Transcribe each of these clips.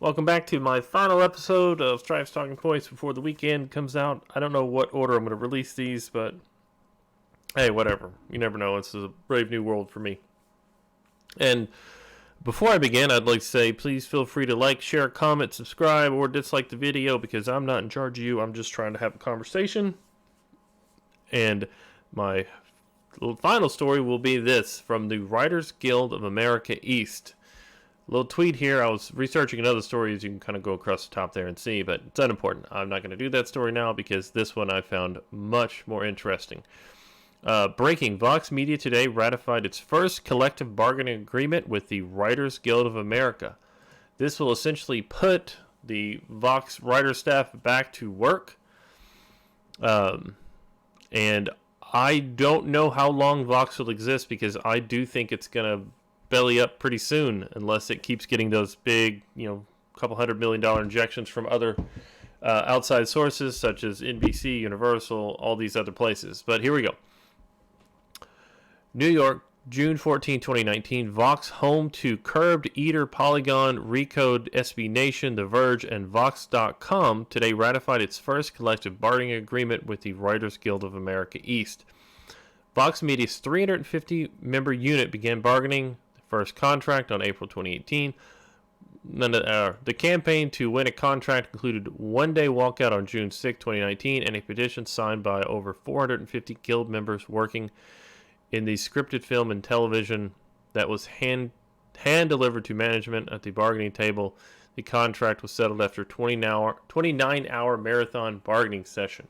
Welcome back to my final episode of Strive's Talking Points before the weekend comes out. I don't know what order I'm going to release these, but hey, whatever. You never know. It's a brave new world for me. And before I begin, I'd like to say please feel free to like, share, comment, subscribe, or dislike the video because I'm not in charge of you. I'm just trying to have a conversation. And my final story will be this from the Writers Guild of America East. A little tweet here. I was researching another story, as you can kind of go across the top there and see, but it's unimportant. I'm not going to do that story now because this one I found much more interesting. Breaking, Vox Media today ratified its first collective bargaining agreement with the Writers Guild of America. This will essentially put the Vox writer staff back to work. And I don't know how long Vox will exist because I do think it's going to belly up pretty soon unless it keeps getting those big, couple $100 million injections from other outside sources such as NBC, Universal, all these other places. But here we go. New York, June 14, 2019. Vox, home to Curbed, Eater, Polygon, Recode, SB Nation, The Verge, and Vox.com, today ratified its first collective bargaining agreement with the Writers Guild of America East. Vox Media's 350-member unit began bargaining the first contract on April 2018. The campaign to win a contract included one-day walkout on June 6, 2019, and a petition signed by over 450 guild members working in the scripted film and television that was hand-delivered to management at the bargaining table. The contract was settled after a 29-hour marathon bargaining session.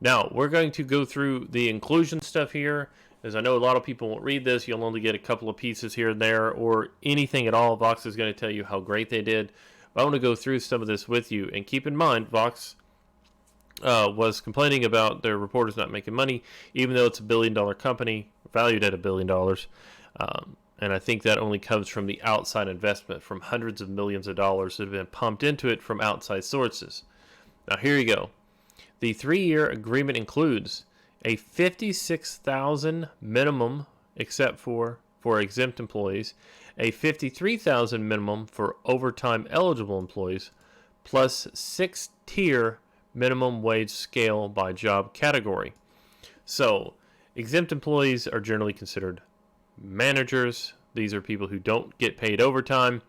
Now, we're going to go through the inclusion stuff here, as I know a lot of people won't read this. You'll only get a couple of pieces here and there, or anything at all. Vox is going to tell you how great they did. But I want to go through some of this with you. And keep in mind, Vox was complaining about their reporters not making money, even though it's a $1 billion company, valued at $1 billion. And I think that only comes from the outside investment from hundreds of millions of dollars that have been pumped into it from outside sources. Now, here you go. The 3-year agreement includes a $56,000 minimum, except for exempt employees, a $53,000 minimum for overtime eligible employees, plus 6-tier minimum wage scale by job category. So, exempt employees are generally considered managers. These are people who don't get paid overtime.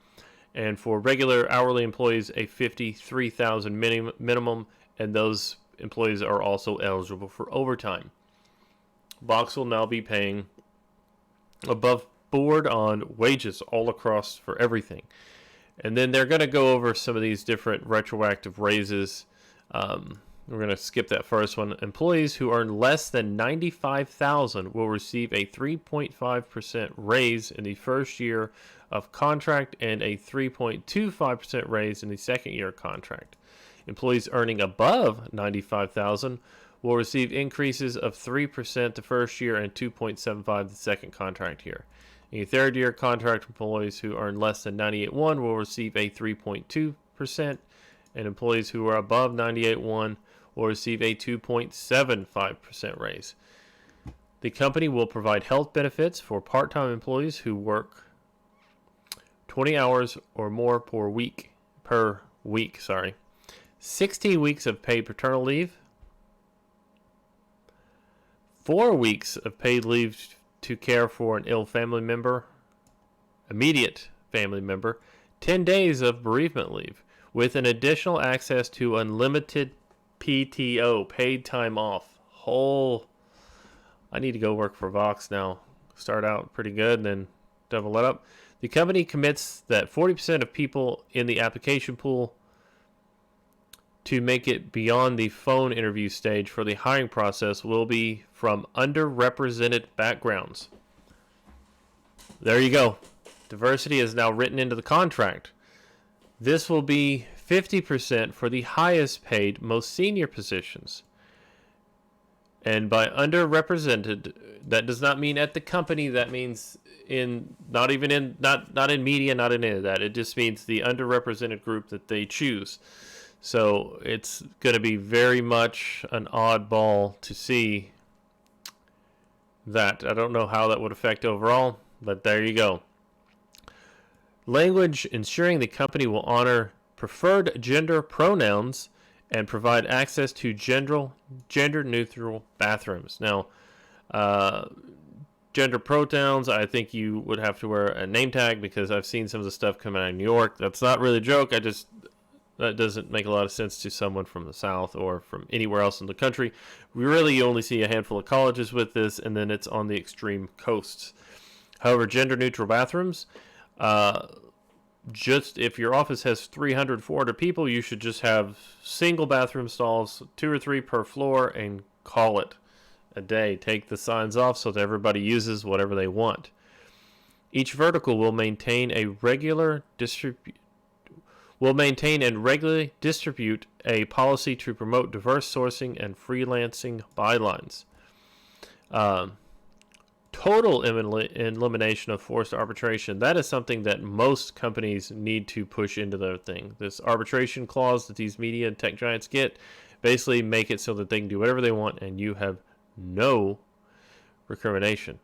And for regular hourly employees, a $53,000 minimum, and those employees are also eligible for overtime. Vox will now be paying above board on wages all across for everything. And then they're going to go over some of these different retroactive raises. We're going to skip that first one. Employees who earn less than $95,000 will receive a 3.5% raise in the first year of contract and a 3.25% raise in the second year of contract. Employees earning above $95,000 will receive increases of 3% the first year and 2.75% the second contract year. In the third year contract, employees who earn less than $98,100 will receive a 3.2%, and employees who are above $98,100 will receive a 2.75% raise. The company will provide health benefits for part-time employees who work 20 hours or more per week. 16 weeks of paid paternal leave, 4 weeks of paid leave to care for an ill family member, immediate family member, 10 days of bereavement leave, with an additional access to unlimited PTO, paid time off. I need to go work for Vox now. Start out pretty good and then double it up. The company commits that 40% of people in the application pool to make it beyond the phone interview stage for the hiring process will be from underrepresented backgrounds. There you go. Diversity is now written into the contract. This will be 50% for the highest paid, most senior positions. And by underrepresented, that does not mean at the company. That means not in media, not in any of that. It just means the underrepresented group that they choose. So it's going to be very much an oddball to see that. I don't know how that would affect overall, but there you go. Language ensuring the company will honor preferred gender pronouns and provide access to gender-neutral bathrooms. Now, uh, gender pronouns, I think you would have to wear a name tag, because I've seen some of the stuff come out of New York. That's not really a joke. That doesn't make a lot of sense to someone from the South or from anywhere else in the country. We really only see a handful of colleges with this, and then it's on the extreme coasts. However, gender neutral bathrooms, just if your office has 300, 400 people, you should just have single bathroom stalls, 2 or 3 per floor, and call it a day. Take the signs off so that everybody uses whatever they want. Each vertical will maintain and regularly distribute a policy to promote diverse sourcing and freelancing bylines. Total elimination of forced arbitration. That is something that most companies need to push into their thing. This arbitration clause that these media and tech giants get, basically make it so that they can do whatever they want and you have no recrimination.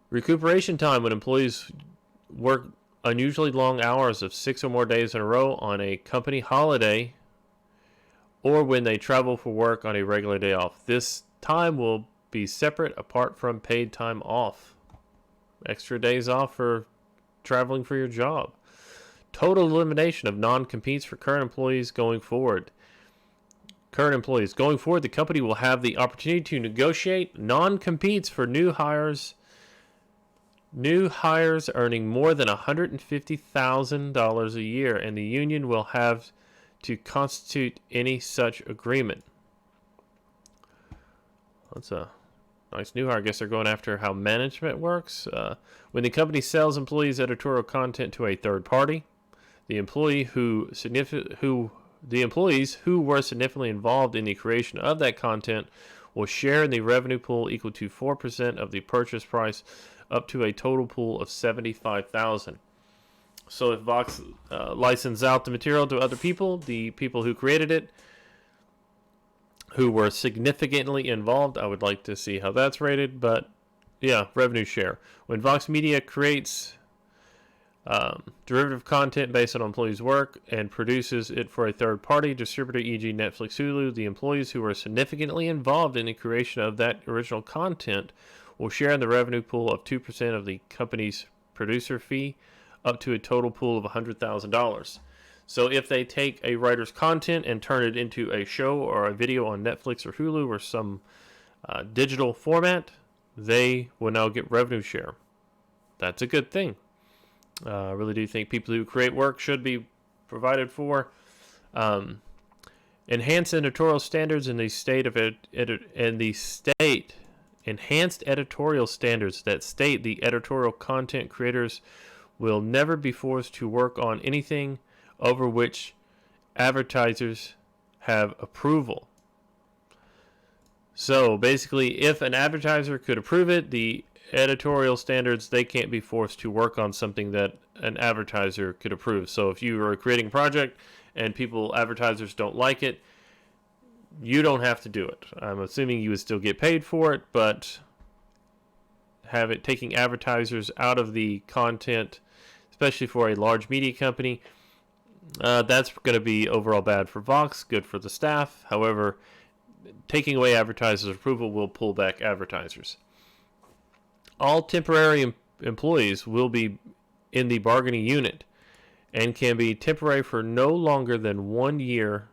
Recuperation time, when employees work unusually long hours of 6 or more days in a row on a company holiday, or when they travel for work on a regular day off. This time will be separate, apart from paid time off. Extra days off for traveling for your job. Total elimination of non-competes for current employees going forward. The company will have the opportunity to negotiate non-competes for new hires earning more than $150,000 a year, and the union will have to constitute any such agreement. That's a nice new hire. I guess they're going after how management works. When the company sells employees' editorial content to a third party, the employees who were significantly involved in the creation of that content will share in the revenue pool equal to 4% of the purchase price, up to a total pool of $75,000. So if Vox licensed out the material to other people, the people who created it, who were significantly involved, I would like to see how that's rated. But yeah, revenue share. When Vox Media creates derivative content based on employees' work and produces it for a third-party distributor, e.g. Netflix, Hulu, the employees who were significantly involved in the creation of that original content will share in the revenue pool of 2% of the company's producer fee, up to a total pool of $100,000. So if they take a writer's content and turn it into a show or a video on Netflix or Hulu or some digital format, they will now get revenue share. That's a good thing. I really do think people who create work should be provided for. Enhanced editorial standards in the state of enhanced editorial standards that state the editorial content creators will never be forced to work on anything over which advertisers have approval. So basically, if an advertiser could approve it, the editorial standards, they can't be forced to work on something that an advertiser could approve. So if you are creating a project and advertisers don't like it, you don't have to do it. I'm assuming you would still get paid for it, but taking advertisers out of the content, especially for a large media company, that's going to be overall bad for Vox, good for the staff. However, taking away advertisers' approval will pull back advertisers. All temporary employees will be in the bargaining unit and can be temporary for no longer than 1 year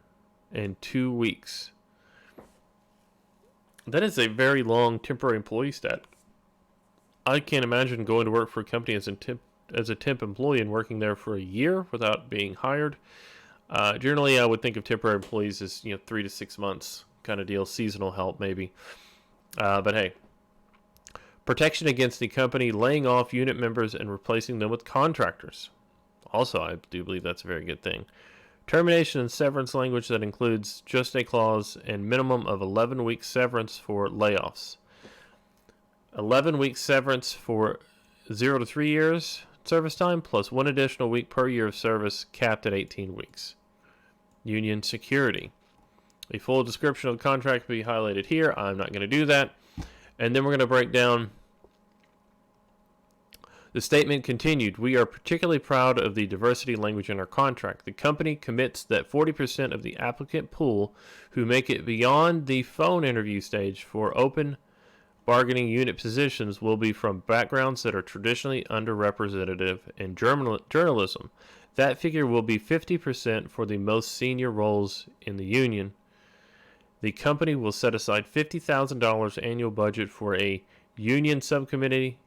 and 2 weeks. That is a very long temporary employee stat. I can't imagine going to work for a company as a temp employee and working there for a year without being hired. Generally, I would think of temporary employees as 3 to 6 months kind of deal, seasonal help maybe. But hey, protection against the company laying off unit members and replacing them with contractors. Also, I do believe that's a very good thing. Termination and severance language that includes just a clause and minimum of 11 weeks severance for layoffs. 11 weeks severance for 0 to 3 years service time, plus 1 additional week per year of service, capped at 18 weeks. Union security. A full description of the contract will be highlighted here. I'm not going to do that. And then we're going to break down The statement continued, "We are particularly proud of the diversity language in our contract. The company commits that 40% of the applicant pool who make it beyond the phone interview stage for open bargaining unit positions will be from backgrounds that are traditionally underrepresented in journalism. That figure will be 50% for the most senior roles in the union. The company will set aside $50,000 annual budget for a union subcommittee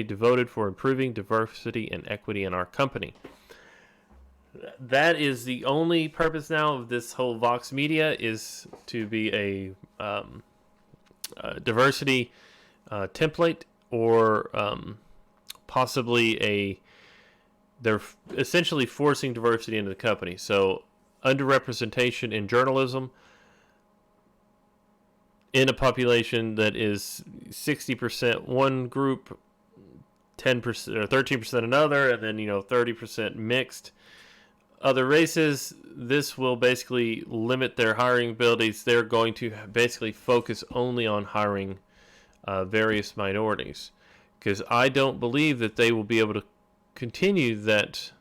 devoted for improving diversity and equity in our company." That is the only purpose now of this whole Vox Media, is to be a diversity template, or possibly they're essentially forcing diversity into the company. So underrepresentation in journalism in a population that is 60% one group, 10% or 13% another, and then 30% mixed other races. This will basically limit their hiring abilities. They're going to basically focus only on hiring various minorities, because I don't believe that they will be able to continue that.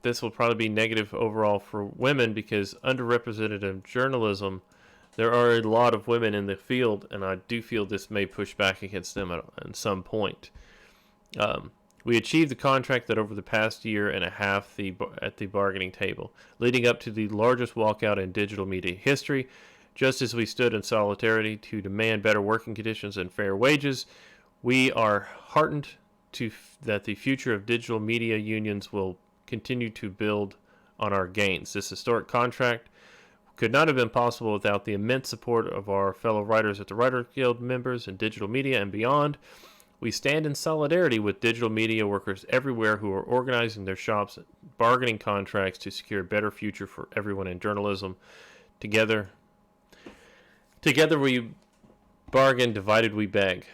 This will probably be negative overall for women, because underrepresented in journalism, there are a lot of women in the field, and I do feel this may push back against them at some point. We achieved the contract that over the past year and a half at the bargaining table, leading up to the largest walkout in digital media history. Just as we stood in solidarity to demand better working conditions and fair wages, we are heartened that the future of digital media unions will continue to build on our gains. This historic contract could not have been possible without the immense support of our fellow writers at the Writers Guild, members in digital media and beyond. We stand in solidarity with digital media workers everywhere who are organizing their shops, bargaining contracts to secure a better future for everyone in journalism. Together we bargain, divided we beg."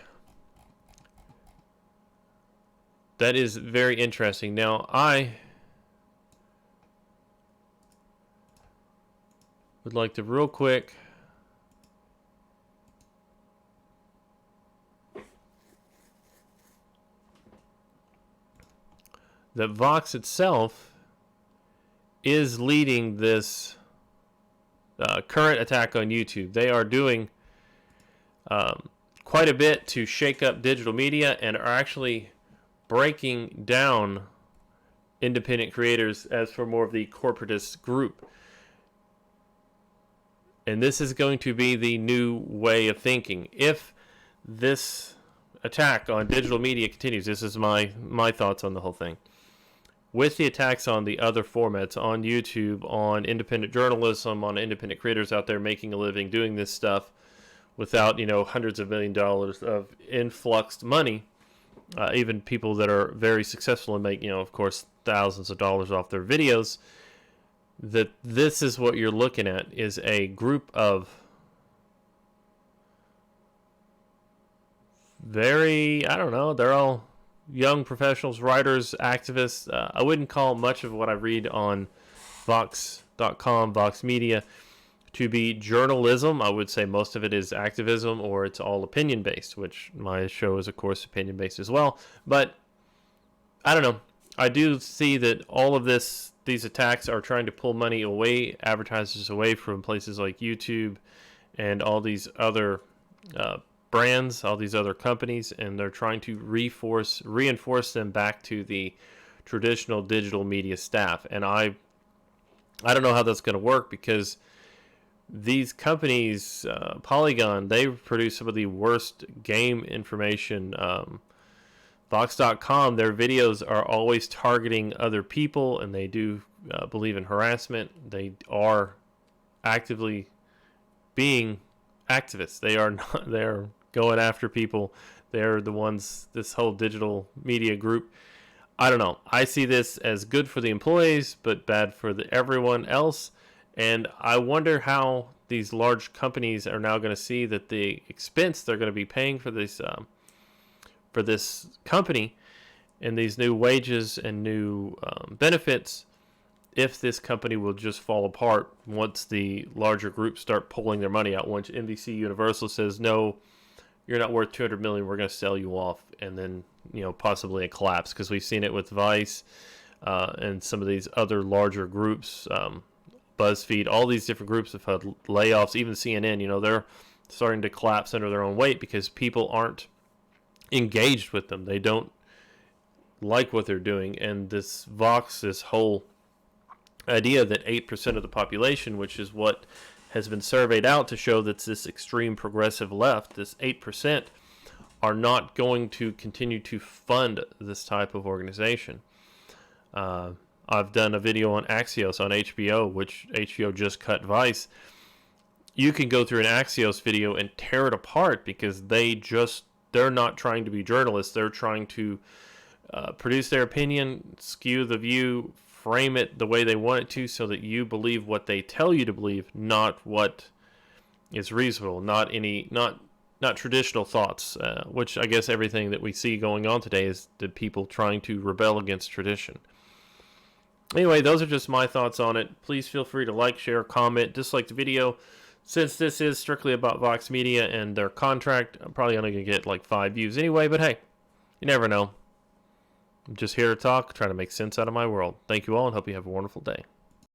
That is very interesting. Now, I would like to real quick that Vox itself is leading this current attack on YouTube. They are doing quite a bit to shake up digital media, and are actually breaking down independent creators as for more of the corporatist group. And this is going to be the new way of thinking. If this attack on digital media continues, this is my thoughts on the whole thing. With the attacks on the other formats, on YouTube, on independent journalism, on independent creators out there making a living doing this stuff without, hundreds of $millions of influxed money, even people that are very successful and make, of course, thousands of dollars off their videos, that this is what you're looking at, is a group of they're all young professionals, writers, activists. I wouldn't call much of what I read on Vox.com, Vox Media, to be journalism. I would say most of it is activism, or it's all opinion-based, which my show is, of course, opinion-based as well. But I don't know. I do see that all of these attacks are trying to pull money away, advertisers away from places like YouTube and all these other brands, all these other companies, and they're trying to reinforce them back to the traditional digital media staff. And I don't know how that's going to work, because these companies, Polygon, they produce some of the worst game information. Vox.com, their videos are always targeting other people, and they do believe in harassment. They are actively being activists. They're going after people. They're the ones, this whole digital media group. I don't know. I see this as good for the employees, but bad for everyone else. And I wonder how these large companies are now going to see that the expense they're going to be paying for this company, and these new wages and new benefits, if this company will just fall apart once the larger groups start pulling their money out. Once NBC Universal says, no, you're not worth $200 million, we're going to sell you off, and then possibly a collapse, because we've seen it with Vice and some of these other larger groups, BuzzFeed, all these different groups have had layoffs. Even CNN, they're starting to collapse under their own weight because people aren't engaged with them. They don't like what they're doing. And this whole idea that 8% of the population, which is what has been surveyed out to show that's this extreme progressive left, this 8% are not going to continue to fund this type of organization. I've done a video on Axios on HBO, which HBO just cut Vice. You can go through an Axios video and tear it apart because they're not trying to be journalists. They're trying to produce their opinion, skew the view, frame it the way they want it to, so that you believe what they tell you to believe, not what is reasonable, not traditional thoughts, which I guess everything that we see going on today is the people trying to rebel against tradition. Anyway, those are just my thoughts on it. Please feel free to like, share, comment, dislike the video. Since this is strictly about Vox Media and their contract, I'm probably only going to get like 5 views anyway, but hey, you never know. I'm just here to talk, trying to make sense out of my world. Thank you all, and hope you have a wonderful day.